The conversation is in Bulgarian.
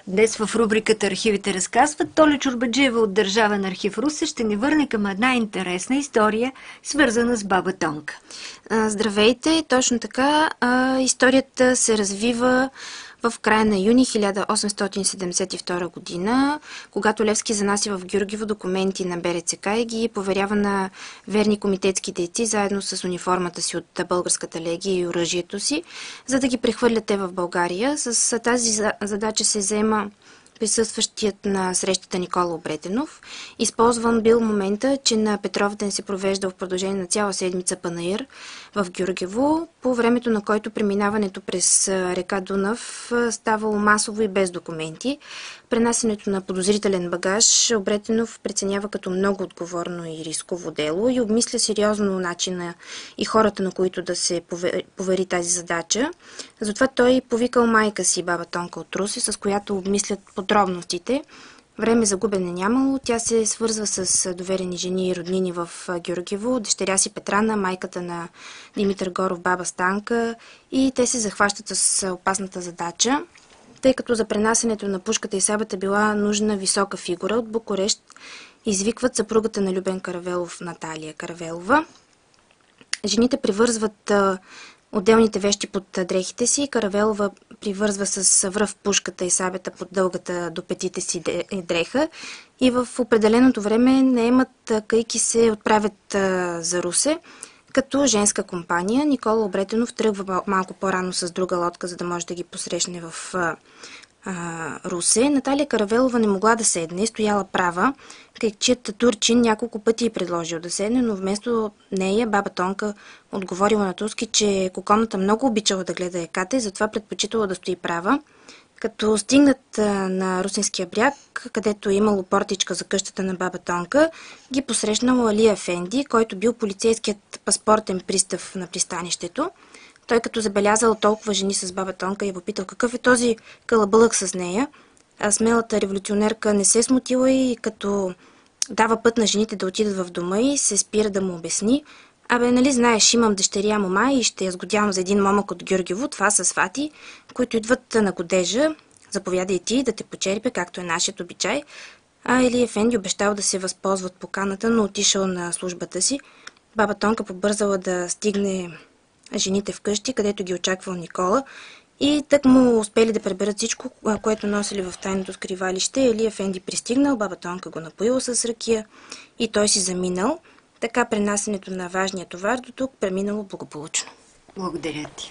Днес в рубриката "Архивите разказват" Толя Чорбаджиева от Държавен архив Русе ще ни върне към една интересна история, свързана с баба Тонка. Здравейте, точно така. Историята се развива в края на юни 1872 година, когато Левски занаси в Гюргево документи на БРЦК и ги поверява на верни комитетски дейци, заедно с униформата си от Българската легия и оръжието си, за да ги прехвърлят те в България. С тази задача се заема присъстващият на срещата Никола Обретенов. Използван бил момента, че на Петровден се провежда в продължение на цяла седмица панаир в Гюргево, по времето на който преминаването през река Дунав ставало масово и без документи. Пренасенето на подозрителен багаж Обретенов преценява като много отговорно и рисково дело и обмисля сериозно начина и хората, на които да се повери тази задача. Затова той повикал майка си, баба Тонка от Русе, с която обмислят подробностите. Време за губене нямало. Тя се свързва с доверени жени и роднини в Гюргево, дъщеря си Петрана, майката на Димитър Горов, баба Станка, и те се захващат с опасната задача. Тъй като за пренасенето на пушката и сабата била нужна висока фигура, от Букурещ извикват съпругата на Любен Каравелов, Наталия Каравелова. Жените привързват отделните вещи под дрехите си. Каравелова привързва с връв пушката и сабята под дългата до петите си дреха и в определеното време наемат кайки се отправят за Русе. Като женска компания Никола Обретенов тръгва малко по-рано с друга лодка, за да може да ги посрещне в Русе. Наталия Каравелова не могла да седне, стояла права. Кайкчият турчин няколко пъти й предложил да седне, но вместо нея баба Тонка отговорила на турски, че коконата много обичала да гледа еката и затова предпочитала да стои права. Като стигнат на Русинския бряг, където имало портичка за къщата на баба Тонка, ги посрещнал Али Ефенди, който бил полицейският паспортен пристав на пристанището. Той като забелязал толкова жени с баба Тонка и попитал какъв е този калабълък с нея. А смелата революционерка не се смутила и като дава път на жените да отидат в дома и се спира да му обясни. Абе, нали знаеш, имам дъщеря мома и ще я сгодявам за един момък от Гюргево, това са свати, които идват на годежа. Заповядай ти да те почерпя, както е нашият обичай. Ели Ефенди обещал да се възползват поканата, но отишъл на службата си. Баба Тонка побързала да стигне жените вкъщи, където ги очаквал Никола, и тък му успели да преберат всичко, което носили в тайното скривалище. Ели Ефенди пристигнал, баба Тонка го напоила с ракия и той си заминал. Така пренасенето на важния товар до тук преминало благополучно. Благодаря ти.